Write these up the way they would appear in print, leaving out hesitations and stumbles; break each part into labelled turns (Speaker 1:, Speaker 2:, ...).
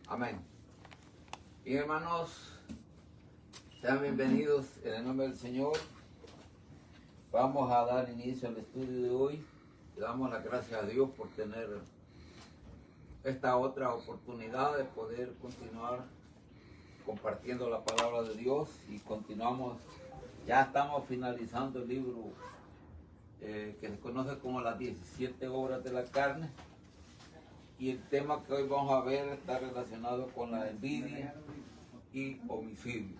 Speaker 1: Amén. Y hermanos, sean bienvenidos en el nombre del Señor. Vamos a dar inicio al estudio de hoy. Le damos las gracias a Dios por tener esta otra oportunidad de poder continuar compartiendo la palabra de Dios. Y continuamos, ya estamos finalizando el libro que se conoce como las 17 obras de la carne. Y el tema que hoy vamos a ver está relacionado con la envidia y homicidio.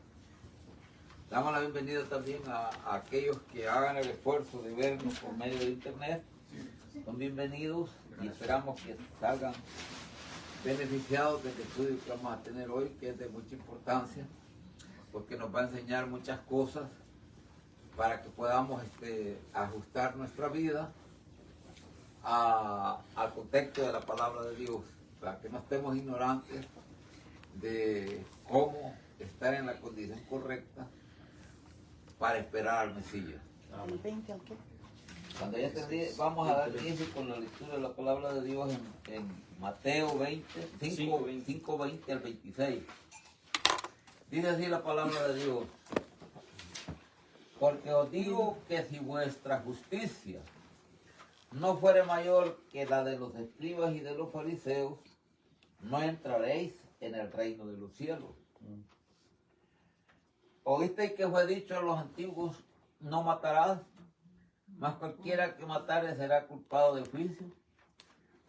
Speaker 1: Damos la bienvenida también a aquellos que hagan el esfuerzo de vernos por medio de internet. Son bienvenidos y esperamos que salgan beneficiados del estudio que vamos a tener hoy, que es de mucha importancia, porque nos va a enseñar muchas cosas para que podamos ajustar nuestra vida al contexto de la palabra de Dios, para que no estemos ignorantes de cómo estar en la condición correcta para esperar al Mesías.
Speaker 2: ¿El 20 al qué?
Speaker 1: Cuando ya vamos a dar inicio con la lectura de la palabra de Dios en Mateo 5, 20 al 26. Dice así la palabra de Dios: porque os digo que si vuestra justicia no fuere mayor que la de los escribas y de los fariseos, no entraréis en el reino de los cielos. ¿Oísteis que fue dicho a los antiguos: no matarás? Mas cualquiera que matare será culpado de juicio.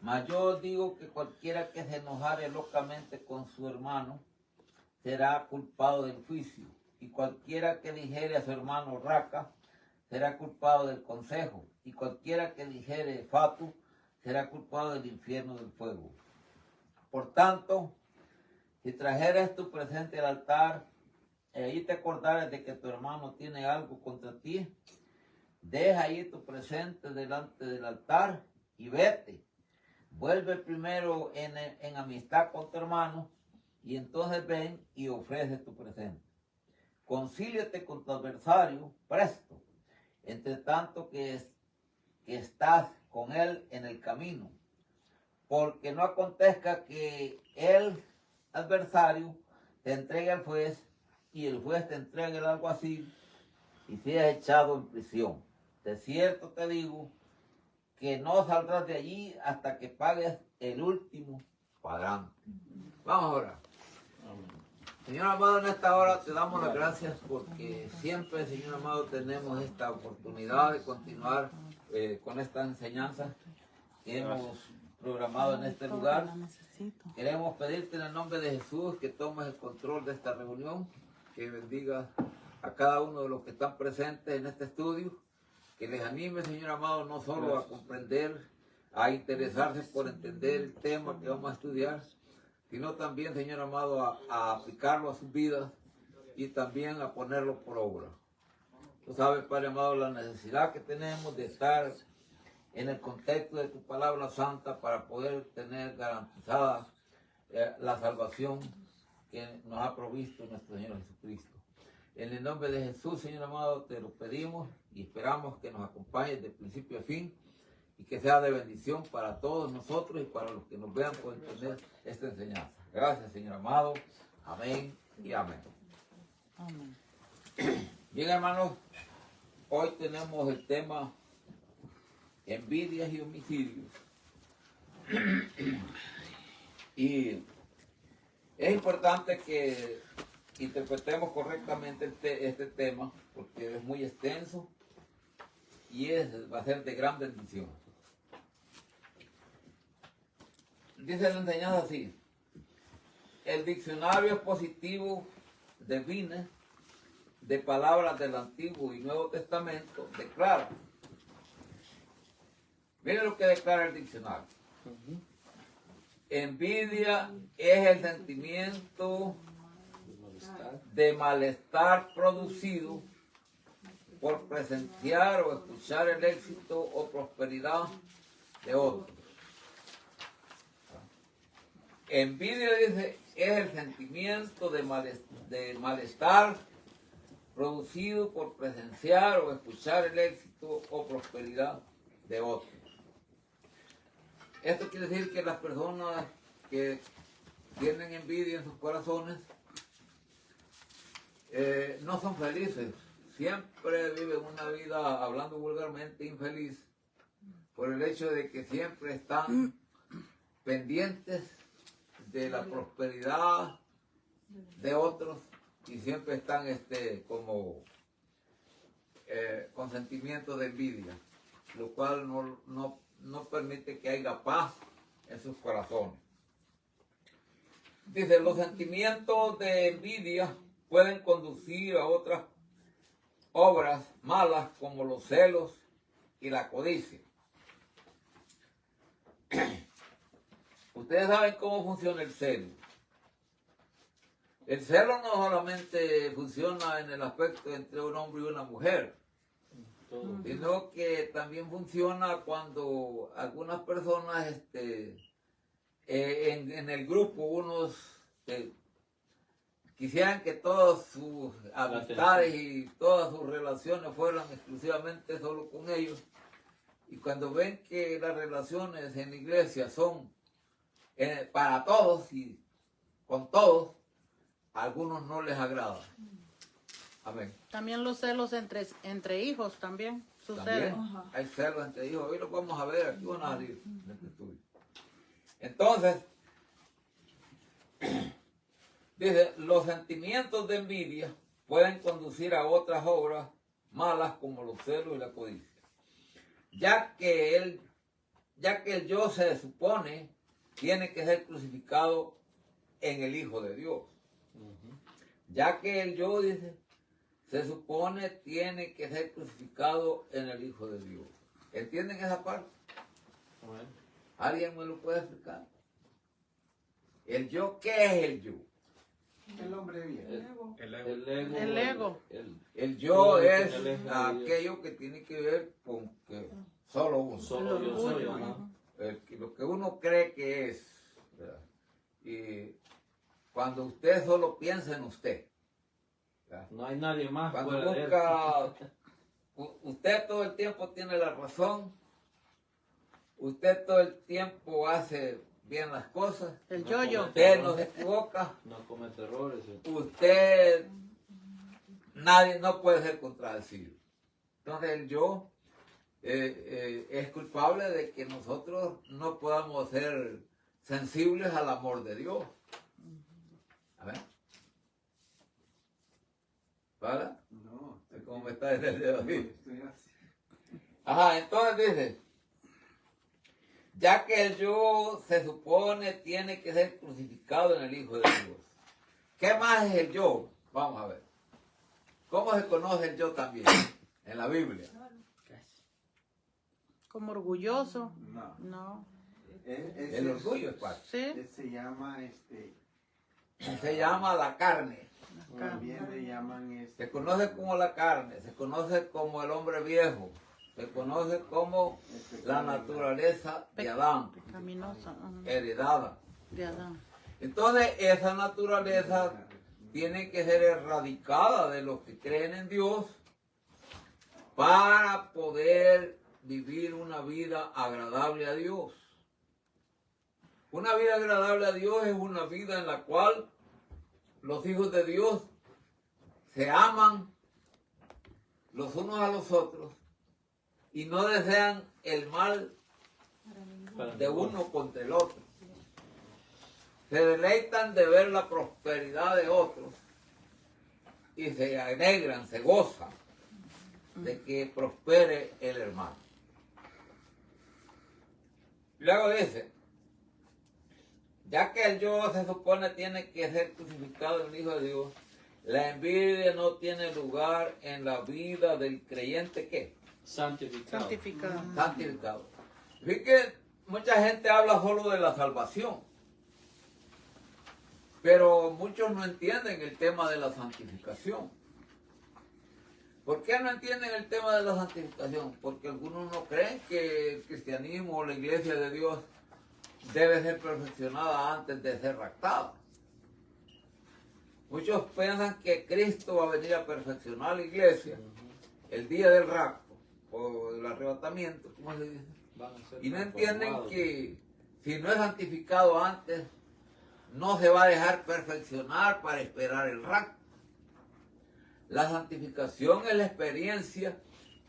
Speaker 1: Mas yo os digo que cualquiera que se enojare locamente con su hermano será culpado del juicio. Y cualquiera que dijere a su hermano raca será culpado del consejo. Y cualquiera que dijere fatu será culpado del infierno del fuego. Por tanto, si trajeres tu presente al altar, y ahí te acordares de que tu hermano tiene algo contra ti, deja ahí tu presente delante del altar y vete. Vuelve primero en amistad con tu hermano, y entonces ven y ofrece tu presente. Concíliate con tu adversario presto, entre tanto que estás con él en el camino, porque no acontezca que el adversario te entregue al juez y el juez te entregue el alguacil y seas echado en prisión. De cierto te digo que no saldrás de allí hasta que pagues el último cuadrante. Vamos ahora. Señor amado, en esta hora te damos las gracias porque siempre, Señor amado, tenemos esta oportunidad de continuar con esta enseñanza que hemos programado en este lugar. Queremos pedirte en el nombre de Jesús que tomes el control de esta reunión, que bendiga a cada uno de los que están presentes en este estudio, que les anime, Señor amado, no solo a comprender, a interesarse por entender el tema que vamos a estudiar, sino también, Señor amado, a aplicarlo a sus vidas y también a ponerlo por obra. Tú sabes, Padre amado, la necesidad que tenemos de estar en el contexto de tu palabra santa para poder tener garantizada la salvación que nos ha provisto nuestro Señor Jesucristo. En el nombre de Jesús, Señor amado, te lo pedimos y esperamos que nos acompañes de principio a fin y que sea de bendición para todos nosotros y para los que nos vean por entender esta enseñanza. Gracias, Señor amado. Amén y amén.
Speaker 2: Amén.
Speaker 1: Bien, hermanos, hoy tenemos el tema envidias y homicidios. Y es importante que interpretemos correctamente este tema porque es muy extenso y va a ser de gran bendición. Dice la enseñanza así: el diccionario expositivo define de palabras del Antiguo y Nuevo Testamento, declara. Miren lo que declara el diccionario. Envidia es el sentimiento de malestar producido por presenciar o escuchar el éxito o prosperidad de otros. Envidia, dice, es el sentimiento de malestar producido por presenciar o escuchar el éxito o prosperidad de otros. Esto quiere decir que las personas que tienen envidia en sus corazones, no son felices. Siempre viven una vida, hablando vulgarmente, infeliz, por el hecho de que siempre están pendientes de la prosperidad de otros y siempre están como con sentimientos de envidia, lo cual no permite que haya paz en sus corazones. Dice, los sentimientos de envidia pueden conducir a otras obras malas como los celos y la codicia. Ustedes saben cómo funciona el celo. El celo no solamente funciona en el aspecto entre un hombre y una mujer, sino que también funciona cuando algunas personas en el grupo, unos quisieran que todas sus amistades y todas sus relaciones fueran exclusivamente solo con ellos. Y cuando ven que las relaciones en la iglesia son para todos y con todos, a algunos no les agrada. Amén.
Speaker 2: También los celos entre hijos también.
Speaker 1: También hay celos entre hijos. Hoy los vamos a ver, aquí van a salir en este estudio. Entonces, dice, los sentimientos de envidia pueden conducir a otras obras malas como los celos y la codicia. Ya que el yo se supone tiene que ser crucificado en el Hijo de Dios. Ya que el yo, dice, se supone tiene que ser crucificado en el Hijo de Dios. ¿Entienden esa parte?
Speaker 3: Bueno.
Speaker 1: ¿Alguien me lo puede explicar? ¿El yo qué es el yo?
Speaker 4: El hombre bien.
Speaker 3: El ego.
Speaker 1: El yo es aquello que tiene que ver con que solo uno.
Speaker 3: Solo yo soy, ¿no?
Speaker 1: Lo que uno cree que es. ¿Verdad? Y cuando usted solo piensa en usted. ¿Verdad?
Speaker 3: No hay nadie más.
Speaker 1: Cuando
Speaker 3: fuera de él.
Speaker 1: busca, usted todo el tiempo tiene la razón. Usted todo el tiempo hace bien las cosas.
Speaker 2: El
Speaker 3: No
Speaker 2: yo-yo.
Speaker 1: Usted no se equivoca.
Speaker 3: No comete errores.
Speaker 1: Usted, nadie no puede ser contradecido. Entonces el yo es culpable de que nosotros no podamos ser sensibles al amor de Dios. A ver. ¿Vale?
Speaker 4: No.
Speaker 1: ¿Cómo me está el dedo ahí?
Speaker 4: Estoy así.
Speaker 1: Ajá, entonces dice, ya que el yo se supone tiene que ser crucificado en el Hijo de Dios. ¿Qué más es el yo? Vamos a ver. ¿Cómo se conoce el yo también en la Biblia?
Speaker 2: Como orgulloso.
Speaker 4: No.
Speaker 2: No.
Speaker 1: El orgullo es parte.
Speaker 2: Sí.
Speaker 4: Se llama
Speaker 1: Se llama la carne.
Speaker 4: también le llaman
Speaker 1: Se conoce como la carne, se conoce como el hombre viejo, se conoce como la naturaleza de Adán,
Speaker 2: Pecaminosa.
Speaker 1: heredada.
Speaker 2: De Adán.
Speaker 1: Entonces esa naturaleza tiene que ser erradicada de los que creen en Dios para poder vivir una vida agradable a Dios. Una vida agradable a Dios es una vida en la cual los hijos de Dios se aman los unos a los otros y no desean el mal de uno contra el otro. Se deleitan de ver la prosperidad de otros y se alegran, se gozan de que prospere el hermano. Luego dice, ya que el yo se supone tiene que ser crucificado en el Hijo de Dios, la envidia no tiene lugar en la vida del creyente, ¿qué?
Speaker 3: Santificado.
Speaker 2: Santificado.
Speaker 1: Santificado. Fíjate que mucha gente habla solo de la salvación, pero muchos no entienden el tema de la santificación. ¿Por qué no entienden el tema de la santificación? Porque algunos no creen que el cristianismo o la iglesia de Dios debe ser perfeccionada antes de ser raptada. Muchos piensan que Cristo va a venir a perfeccionar la iglesia el día del rapto o el arrebatamiento, ¿cómo se dice?
Speaker 3: Van a ser
Speaker 1: Y no entienden
Speaker 3: transformados.
Speaker 1: que si no es santificado antes, no se va a dejar perfeccionar para esperar el rapto. La santificación es la experiencia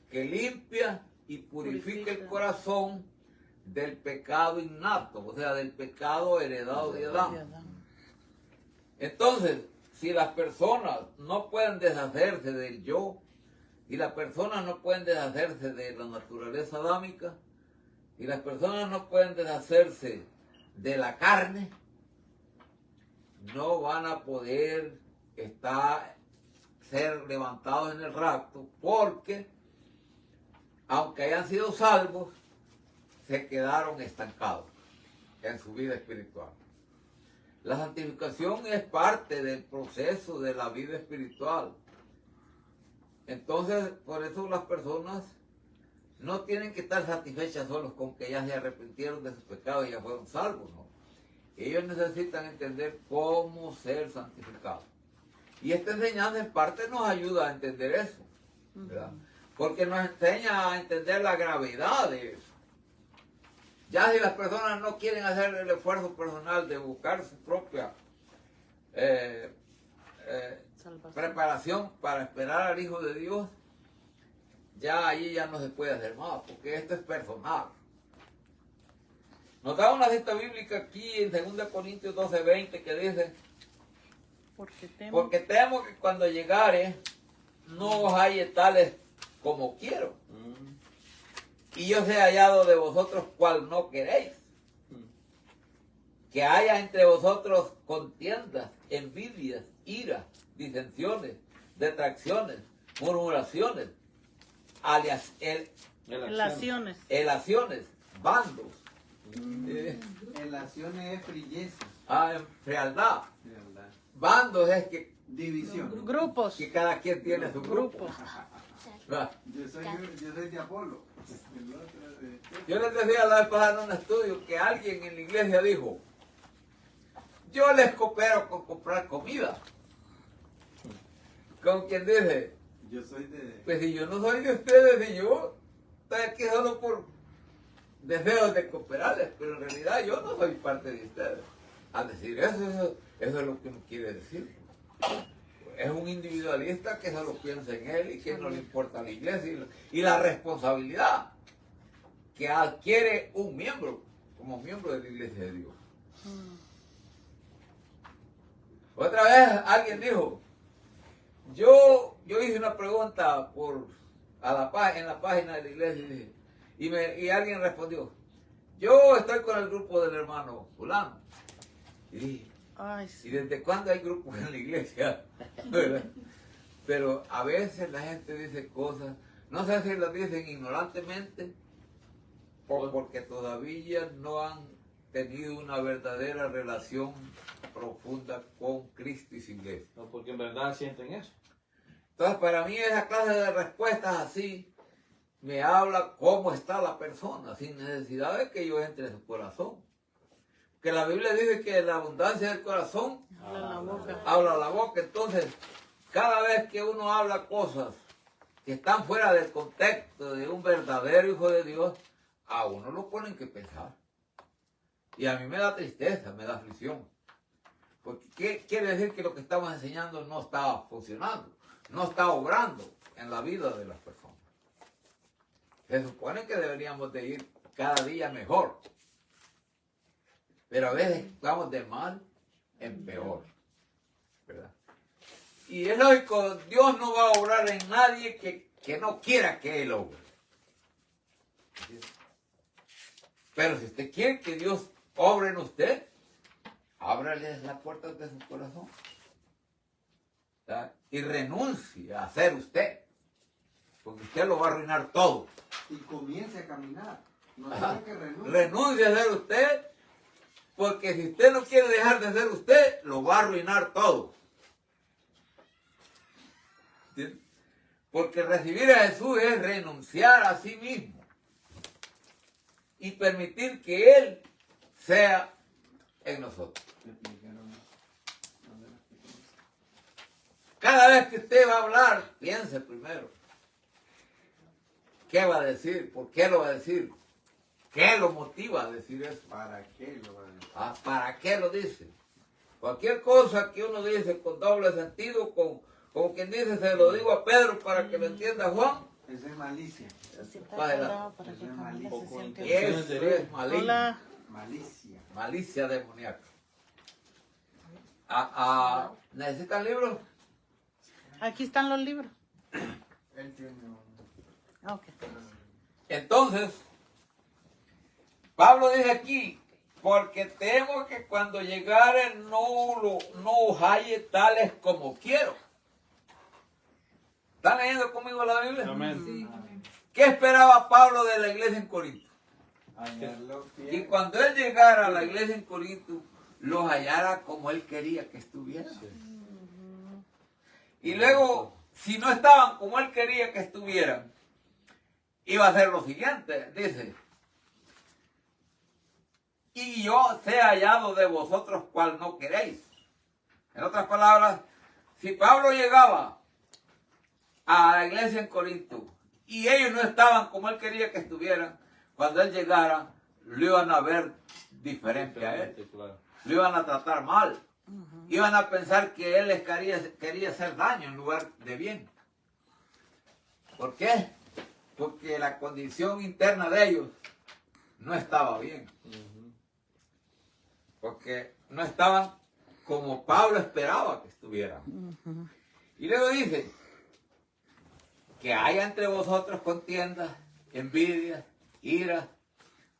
Speaker 1: que limpia y purifica el corazón del pecado innato, o sea, del pecado heredado de Adán. Entonces, si las personas no pueden deshacerse del yo, y las personas no pueden deshacerse de la naturaleza adámica, y las personas no pueden deshacerse de la carne, no van a poder ser levantados en el rapto, porque aunque hayan sido salvos, se quedaron estancados en su vida espiritual. La santificación es parte del proceso de la vida espiritual. Entonces, por eso las personas no tienen que estar satisfechas solos con que ya se arrepintieron de sus pecados y ya fueron salvos, ¿no? Ellos necesitan entender cómo ser santificados. Y esta enseñanza en parte nos ayuda a entender eso, ¿verdad? Porque nos enseña a entender la gravedad de eso. Ya si las personas no quieren hacer el esfuerzo personal de buscar su propia preparación para esperar al Hijo de Dios, ya allí ya no se puede hacer más, porque esto es personal. Nos da una cita bíblica aquí en 2 Corintios 12:20 que dice: porque temo que cuando llegare no os halle tales como quiero, y yo sea hallado de vosotros cual no queréis, que haya entre vosotros contiendas, envidias, iras, disensiones, detracciones, murmuraciones, elaciones, bandos.
Speaker 4: Elaciones es frilleza.
Speaker 1: Frialdad.
Speaker 4: Frialdad.
Speaker 1: Bandos es que
Speaker 4: División.
Speaker 2: Grupos.
Speaker 1: que cada quien tiene su grupo.
Speaker 4: Yo soy de Apolo. El otro de...
Speaker 1: Yo les decía la vez pasada en un estudio que alguien en la iglesia dijo: yo les coopero con comprar comida. Con quien dice:
Speaker 4: Yo soy de...
Speaker 1: pues si yo no soy de ustedes, y yo estoy aquí solo por deseos de cooperarles, pero en realidad yo no soy parte de ustedes. Al decir eso es lo que uno quiere decir. Es un individualista que solo piensa en él y que no le importa la iglesia y la responsabilidad que adquiere un miembro como miembro de la iglesia de Dios. Otra vez alguien dijo: yo hice una pregunta en la página de la iglesia y alguien respondió: yo estoy con el grupo del hermano fulano. Y dije:
Speaker 2: Ay,
Speaker 1: ¿y
Speaker 2: sí.
Speaker 1: desde cuándo hay grupos en la iglesia? ¿Verdad? Pero a veces la gente dice cosas, no sé si las dicen ignorantemente o porque todavía no han tenido una verdadera relación profunda con Cristo y su iglesia.
Speaker 3: No, porque en verdad sienten eso.
Speaker 1: Entonces, para mí esa clase de respuestas así me habla cómo está la persona, sin necesidad de que yo entre en su corazón. Que la Biblia dice que la abundancia del corazón habla la boca. Entonces, cada vez que uno habla cosas que están fuera del contexto de un verdadero hijo de Dios, a uno lo ponen que pensar. Y a mí me da tristeza, me da aflicción. Porque ¿qué quiere decir? Que lo que estamos enseñando no está funcionando, no está obrando en la vida de las personas. Se supone que deberíamos de ir cada día mejor. Pero a veces vamos de mal en peor, ¿verdad? Y es lógico, Dios no va a obrar en nadie que no quiera que Él obre. Pero si usted quiere que Dios obre en usted, ábrale las puertas de su corazón, ¿verdad? Y renuncie a ser usted, porque usted lo va a arruinar todo.
Speaker 4: Y comience a caminar. No tiene que renunciar.
Speaker 1: Renuncie a ser usted, porque si usted no quiere dejar de ser usted, lo va a arruinar todo. ¿Entiende? Porque recibir a Jesús es renunciar a sí mismo y permitir que Él sea en nosotros. Cada vez que usted va a hablar, piense primero. ¿Qué va a decir? ¿Por qué lo va a decir? ¿Qué lo motiva a decir eso?
Speaker 4: ¿Para qué lo van a decir?
Speaker 1: ¿Para qué lo dice? Cualquier cosa que uno dice con doble sentido, como quien dice, se lo digo a Pedro para que lo entienda Juan.
Speaker 4: Esa es malicia.
Speaker 2: Sí, está
Speaker 1: Vale,
Speaker 2: cuadrado para que
Speaker 4: es
Speaker 2: familia
Speaker 3: poco
Speaker 2: se siente
Speaker 3: intenso.
Speaker 2: bien.
Speaker 1: Eso es maligno.
Speaker 2: Hola.
Speaker 4: Malicia.
Speaker 1: Malicia demoníaca. ¿Necesitan libros?
Speaker 2: Aquí están los libros.
Speaker 4: Él tiene un...
Speaker 2: Ok.
Speaker 1: Entonces, Pablo dice aquí, porque temo que cuando llegare no os halle tales como quiero. ¿Están leyendo conmigo la Biblia?
Speaker 3: Amén.
Speaker 1: ¿Qué esperaba Pablo de la iglesia en Corinto?
Speaker 4: Hallarlo
Speaker 1: Y
Speaker 4: fiel.
Speaker 1: cuando él llegara a la iglesia en Corinto, los hallara como él quería que estuvieran. Y luego, si no estaban como él quería que estuvieran, iba a ser lo siguiente, dice, y yo sé hallado de vosotros cual no queréis. En otras palabras, si Pablo llegaba a la iglesia en Corinto y ellos no estaban como él quería que estuvieran, cuando él llegara, lo iban a ver diferente a él.
Speaker 3: Claro.
Speaker 1: Lo iban a tratar mal. Iban a pensar que él les quería hacer daño en lugar de bien. ¿Por qué? Porque la condición interna de ellos no estaba bien. Porque no estaban como Pablo esperaba que estuvieran. Y luego dice que haya entre vosotros contiendas, envidias, iras,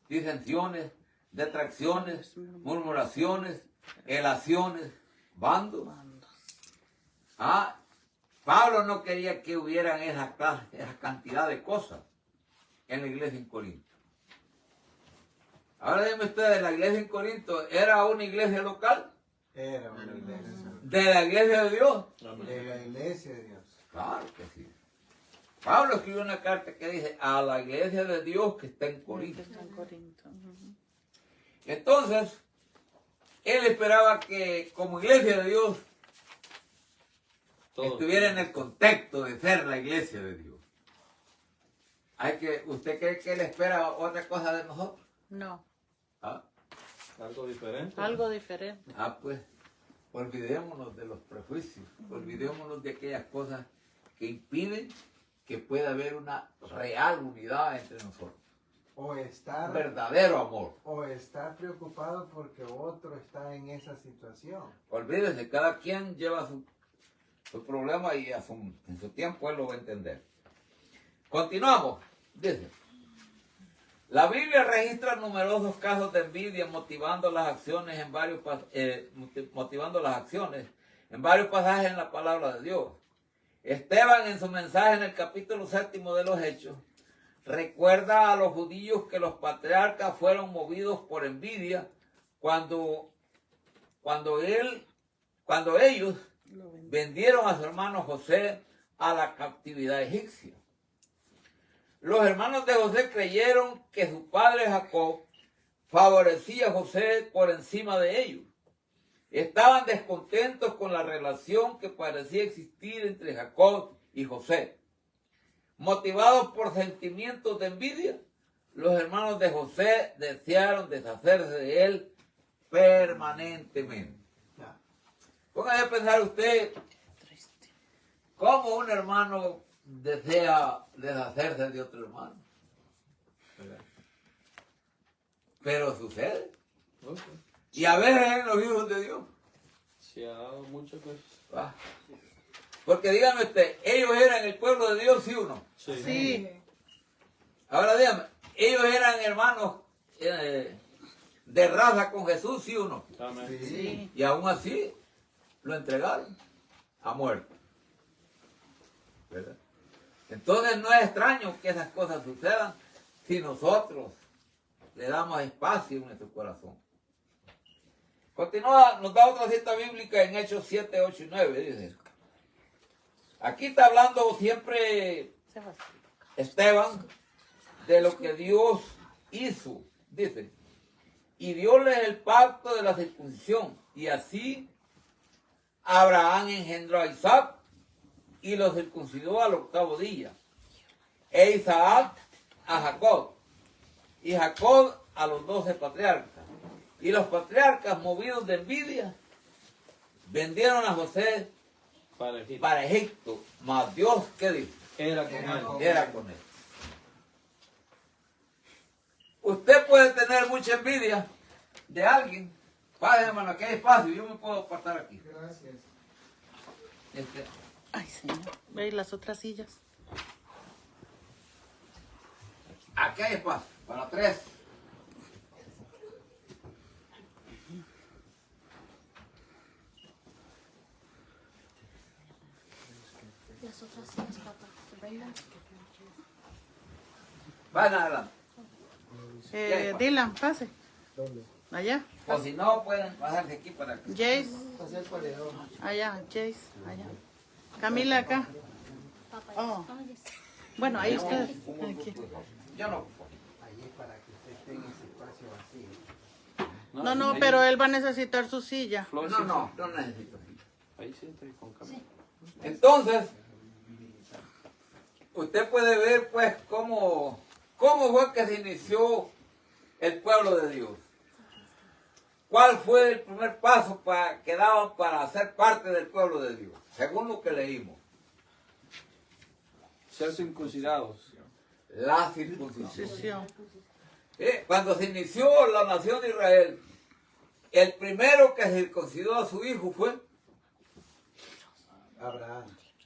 Speaker 1: disensiones, detracciones, murmuraciones, elaciones, bandos. Pablo no quería que hubieran esa cantidad de cosas en la iglesia en Corinto. Ahora díganme ustedes, la iglesia en Corinto era una iglesia local
Speaker 4: Era una iglesia.
Speaker 1: de la iglesia de Dios.
Speaker 4: De la iglesia de Dios.
Speaker 1: Claro que sí. Pablo escribió una carta que dice a la iglesia de Dios que está en Corinto.
Speaker 2: Está en Corinto. Ujú.
Speaker 1: Entonces, él esperaba que como iglesia de Dios
Speaker 3: Todo.
Speaker 1: estuviera en el contexto de ser la iglesia de Dios. ¿Usted cree que él espera otra cosa de nosotros?
Speaker 2: No,
Speaker 1: ¿Ah?
Speaker 3: Algo diferente.
Speaker 2: algo diferente.
Speaker 1: Pues, olvidémonos de los prejuicios, olvidémonos de aquellas cosas que impiden que pueda haber una real unidad entre nosotros.
Speaker 4: O
Speaker 1: Un
Speaker 4: estar,
Speaker 1: verdadero amor.
Speaker 4: o estar preocupado porque otro está en esa situación.
Speaker 1: Olvídese, cada quien lleva su problema y en su tiempo él lo va a entender. Continuamos. Dice, la Biblia registra numerosos casos de envidia motivando las acciones en varios pasajes en la palabra de Dios. Esteban en su mensaje en el capítulo 7 de los Hechos recuerda a los judíos que los patriarcas fueron movidos por envidia cuando ellos vendieron a su hermano José a la captividad egipcia. Los hermanos de José creyeron que su padre Jacob favorecía a José por encima de ellos. Estaban descontentos con la relación que parecía existir entre Jacob y José. Motivados por sentimientos de envidia, los hermanos de José desearon deshacerse de él permanentemente.
Speaker 4: Ya.
Speaker 1: Póngase a pensar usted cómo un hermano desea deshacerse de otro hermano. Pero sucede.
Speaker 3: Ok.
Speaker 1: Y a veces en los hijos de Dios.
Speaker 3: Se ha dado muchas veces.
Speaker 1: ¿Va? Porque dígame usted, ellos eran el pueblo de Dios, ¿sí o no?
Speaker 3: Sí.
Speaker 2: Sí,
Speaker 1: Ahora dígame, ellos eran hermanos de raza con Jesús, ¿sí o no?
Speaker 3: Amén.
Speaker 4: Sí.
Speaker 2: sí.
Speaker 1: Y aún así lo entregaron a muerte. ¿Verdad? Entonces no es extraño que esas cosas sucedan si nosotros le damos espacio en nuestro corazón. Continúa, nos da otra cita bíblica en Hechos 7, 8 y 9, dice. Aquí está hablando siempre
Speaker 2: Sebastián.
Speaker 1: Esteban de lo que Dios hizo, dice. Y dióles el pacto de la circuncisión. Y así Abraham engendró a Isaac y lo circuncidó al 8º día. E Isaac a Jacob. Y Jacob a los 12 patriarcas. Y los patriarcas, movidos de envidia, vendieron a José
Speaker 3: Para Egipto.
Speaker 1: para Egipto, mas Dios, ¿qué dijo?
Speaker 3: Era con él.
Speaker 1: Era con él. Usted puede tener mucha envidia de alguien. Padre, hermano, aquí hay espacio, yo me puedo apartar aquí.
Speaker 4: Gracias.
Speaker 2: Ay, señor. Ve las otras sillas.
Speaker 1: Aquí hay espacio, para 3.
Speaker 5: Las otras sillas, papá. Vengan.
Speaker 1: Van adelante.
Speaker 2: Dylan, pase. Allá.
Speaker 1: O si no, pueden pasarse aquí para que...
Speaker 2: Jace. Allá, Jace. Allá. Camila acá.
Speaker 5: Papá.
Speaker 2: Oh.
Speaker 5: Ay,
Speaker 2: Bueno, ahí ustedes.
Speaker 1: Un
Speaker 2: Aquí.
Speaker 1: Yo no.
Speaker 2: No, pero él va a necesitar su silla.
Speaker 3: Flor,
Speaker 1: No necesito.
Speaker 3: Ahí sienta y con cámara.
Speaker 1: Entonces, usted puede ver pues cómo fue que se inició el pueblo de Dios. ¿Cuál fue el primer paso que daban para ser parte del pueblo de Dios? Según lo que leímos.
Speaker 3: Ser circuncidados.
Speaker 1: La circuncisión.
Speaker 2: Circuncisión.
Speaker 1: Cuando se inició la nación de Israel, el primero que circuncidó a su hijo fue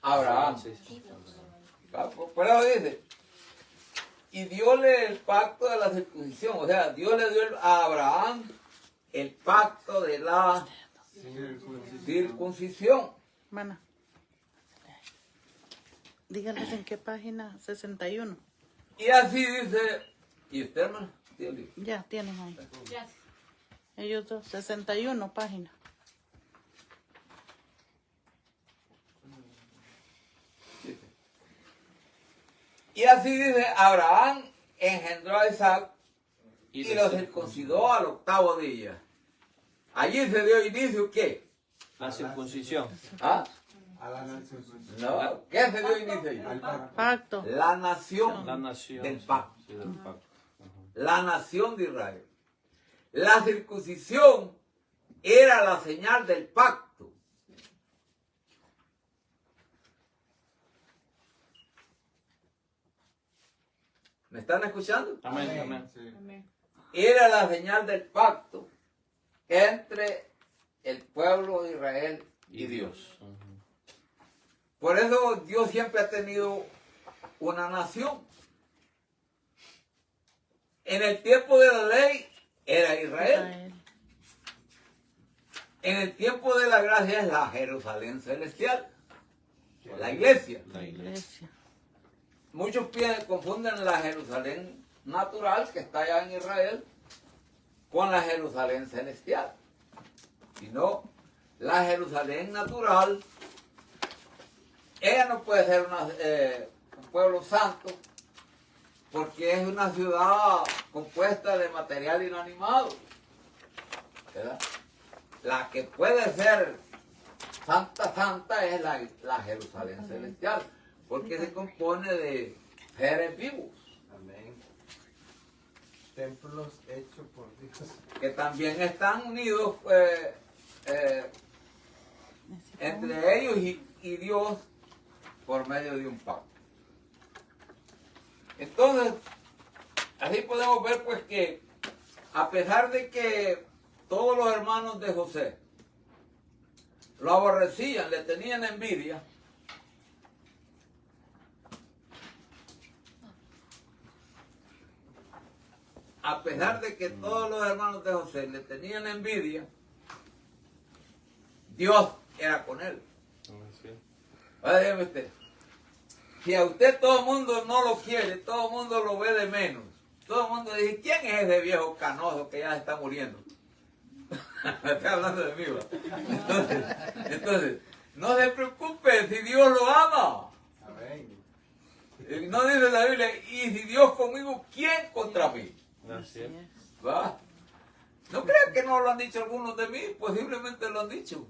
Speaker 1: Abraham.
Speaker 3: Sí.
Speaker 1: Por eso dice, y diole el pacto de la circuncisión, o sea, Dios le dio a Abraham el pacto de la circuncisión.
Speaker 2: Mana. Dígales en qué página. 61.
Speaker 1: Y así dice, ¿y usted, hermano? Dígale.
Speaker 2: Ya tienen ahí.
Speaker 5: Gracias.
Speaker 2: Ellos dos. 61 página.
Speaker 1: Y así dice, Abraham engendró a Isaac y lo circuncidó al 8º día. Allí se dio inicio, ¿qué?
Speaker 3: La circuncisión.
Speaker 1: ¿Ah?
Speaker 4: A la nación.
Speaker 1: No, ¿qué se dio inicio allí?
Speaker 2: Pacto.
Speaker 1: La nación
Speaker 3: La nación.
Speaker 1: del pacto.
Speaker 3: Sí, del pacto.
Speaker 1: La nación de Israel. La circuncisión era la señal del pacto. ¿Me están escuchando?
Speaker 3: Amén, amén.
Speaker 5: Amén.
Speaker 1: Era la señal del pacto entre el pueblo de Israel y Dios. Por eso Dios siempre ha tenido una nación. En el tiempo de la ley era Israel. En el tiempo de la gracia es la Jerusalén celestial, la iglesia.
Speaker 3: La iglesia.
Speaker 2: Iglesia.
Speaker 1: Muchos confunden la Jerusalén natural, que está allá en Israel, con la Jerusalén celestial. Si no, la Jerusalén natural, ella no puede ser un pueblo santo, porque es una ciudad compuesta de material inanimado, ¿verdad? La que puede ser santa es la Jerusalén celestial, porque se compone de seres vivos,
Speaker 6: Amén. Templos hechos por Dios.
Speaker 1: que también están unidos entre ellos y Dios por medio de un pacto. Entonces, así podemos ver pues que a pesar de que todos los hermanos de José lo aborrecían, le tenían envidia, a pesar de que todos los hermanos de José le tenían envidia, Dios era con él.
Speaker 3: Sí.
Speaker 1: Ahora dígame usted, si a usted todo el mundo no lo quiere, todo el mundo lo ve de menos, todo el mundo dice, ¿quién es ese viejo canoso que ya se está muriendo? Estoy hablando de mí, ¿va? Entonces, no se preocupe si Dios lo ama.
Speaker 6: Amén.
Speaker 1: No dice la Biblia, y si Dios conmigo, ¿quién contra mí?
Speaker 3: Así es.
Speaker 1: ¿Va? No crean que no lo han dicho algunos de mí, posiblemente lo han dicho.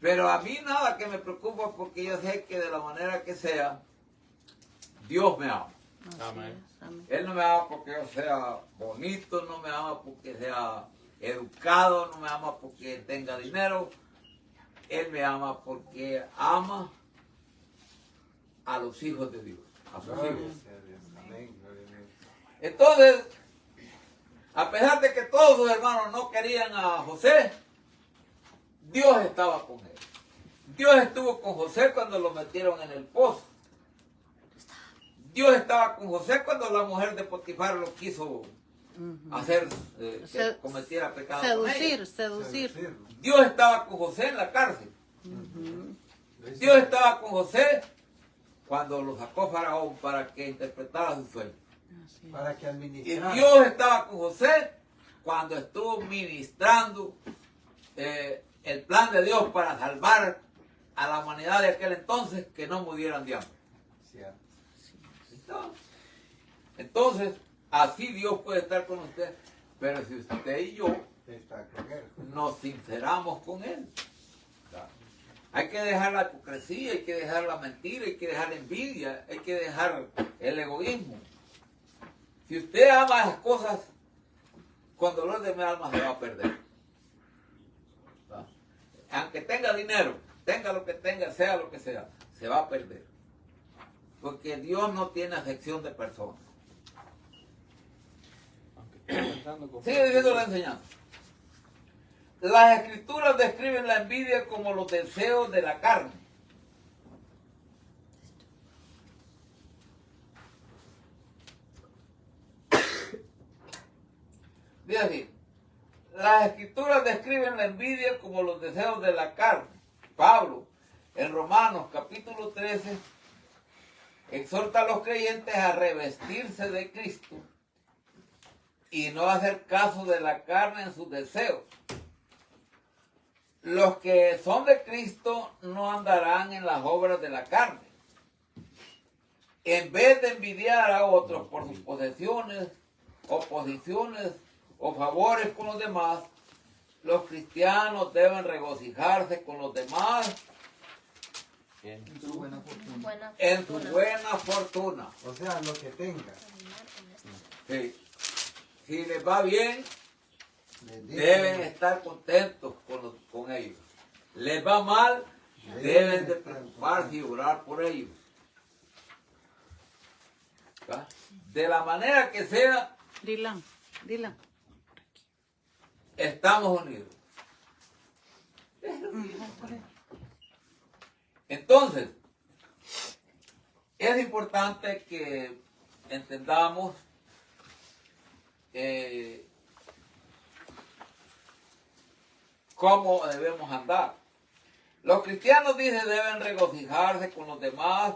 Speaker 1: Pero a mí nada que me preocupa porque yo sé que de la manera que sea, Dios me ama.
Speaker 2: Así
Speaker 3: Amén.
Speaker 2: es, amén.
Speaker 1: Él no me ama porque yo sea bonito, no me ama porque sea educado, no me ama porque tenga dinero. Él me ama porque ama a los hijos de Dios, a sus
Speaker 6: Gloria
Speaker 1: hijos.
Speaker 6: sea a Dios. Amén. Gloria a Dios.
Speaker 1: Entonces, a pesar de que todos sus hermanos no querían a José, Dios estaba con él. Dios estuvo con José cuando lo metieron en el pozo. Dios estaba con José cuando la mujer de Potifar lo quiso hacer que
Speaker 2: Se-
Speaker 1: cometiera pecado con ella.
Speaker 2: Seducir.
Speaker 6: Seducirlo.
Speaker 1: Dios estaba con José en la cárcel.
Speaker 6: Lo hizo-
Speaker 1: Dios estaba con José cuando lo sacó Faraón para que interpretara su sueño.
Speaker 2: Así es.
Speaker 6: Para que
Speaker 1: Y
Speaker 6: administrara.
Speaker 1: Dios estaba con José cuando estuvo ministrando el plan de Dios para salvar a la humanidad de aquel entonces, que no murieran de hambre.
Speaker 6: Cierto.
Speaker 1: Entonces, así Dios puede estar con usted, pero si usted y yo
Speaker 6: Está con él.
Speaker 1: nos sinceramos con Él, hay que dejar la hipocresía, hay que dejar la mentira, hay que dejar la envidia, hay que dejar el egoísmo. Si usted ama esas cosas, con dolor de mi alma se va a perder. Aunque tenga dinero, tenga lo que tenga, sea lo que sea, se va a perder. Porque Dios no tiene acepción de personas.
Speaker 3: Aunque esté pensando con-
Speaker 1: Sigue diciendo la enseñanza. Las escrituras describen la envidia como los deseos de la carne. Dice así, las escrituras describen la envidia como los deseos de la carne. Pablo, en Romanos capítulo 13, exhorta a los creyentes a revestirse de Cristo y no hacer caso de la carne en sus deseos. Los que son de Cristo no andarán en las obras de la carne. En vez de envidiar a otros por sus posesiones, o posiciones, o favores con los demás, los cristianos deben regocijarse con los demás
Speaker 3: Bien.
Speaker 4: En su buena fortuna.
Speaker 5: Buena
Speaker 1: en su
Speaker 5: fortuna.
Speaker 1: buena fortuna.
Speaker 6: O sea, lo que tenga.
Speaker 5: Caminar honestamente.
Speaker 1: Sí. Si les va bien,
Speaker 6: Bendito.
Speaker 1: deben estar contentos con ellos. Les va mal, deben de preocuparse y orar por ellos. ¿Va? De la manera que sea,
Speaker 2: Dylan.
Speaker 1: estamos unidos. Entonces, es importante que entendamos cómo debemos andar. Los cristianos, dice, deben regocijarse con los demás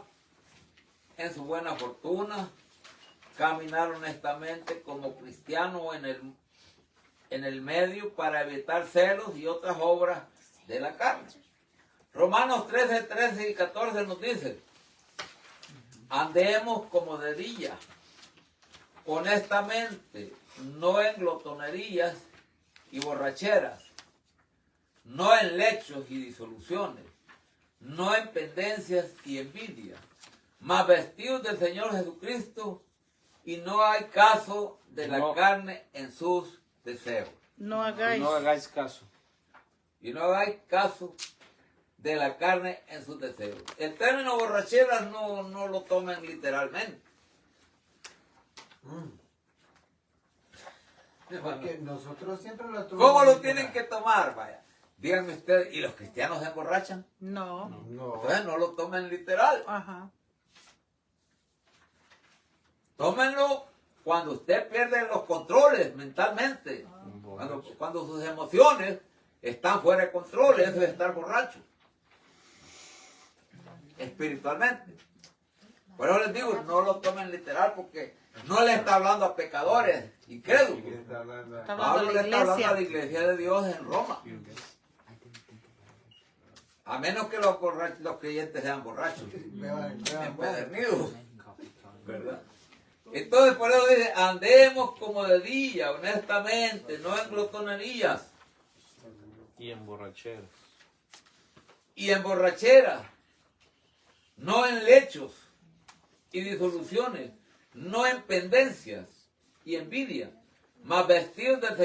Speaker 1: en su buena fortuna, caminar honestamente como cristianos en el medio para evitar celos y otras obras de la carne. Romanos 13, 13 y 14 nos dice, andemos como de día, honestamente, no en glotonerías y borracheras, no en lechos y disoluciones, no en pendencias y envidia, mas vestidos del Señor Jesucristo, y no hay caso de la
Speaker 3: No.
Speaker 1: carne en sus deseos.
Speaker 2: No hagáis.
Speaker 3: No hagáis caso.
Speaker 1: Y no hagáis caso de la carne en sus deseos. El término borracheras no lo tomen literalmente.
Speaker 6: Porque nosotros siempre lo tomamos.
Speaker 1: ¿Cómo lo tienen que tomar? Vaya, díganme ustedes, ¿y los cristianos se emborrachan?
Speaker 2: No.
Speaker 6: No.
Speaker 1: Entonces no lo tomen literal.
Speaker 2: Ajá.
Speaker 1: Tómenlo cuando usted pierde los controles mentalmente.
Speaker 3: Un borracho.
Speaker 1: Cuando sus emociones están fuera de control, eso es estar borracho. Espiritualmente. Por eso les digo, no lo tomen literal porque no le está hablando a pecadores y crédulos.
Speaker 6: Está hablando.
Speaker 2: Está
Speaker 1: Pablo
Speaker 2: hablando
Speaker 1: le
Speaker 2: a
Speaker 1: está
Speaker 2: la
Speaker 1: hablando a la
Speaker 2: iglesia.
Speaker 1: iglesia de Dios en Roma. A menos que los creyentes sean borrachos, empedernidos. ¿Verdad? Entonces por eso dice, andemos como de día, honestamente, no en glotonerías
Speaker 3: Y en borracheras.
Speaker 1: y en borracheras, no en lechos y disoluciones, no en pendencias y envidia, mas vestidos del Señor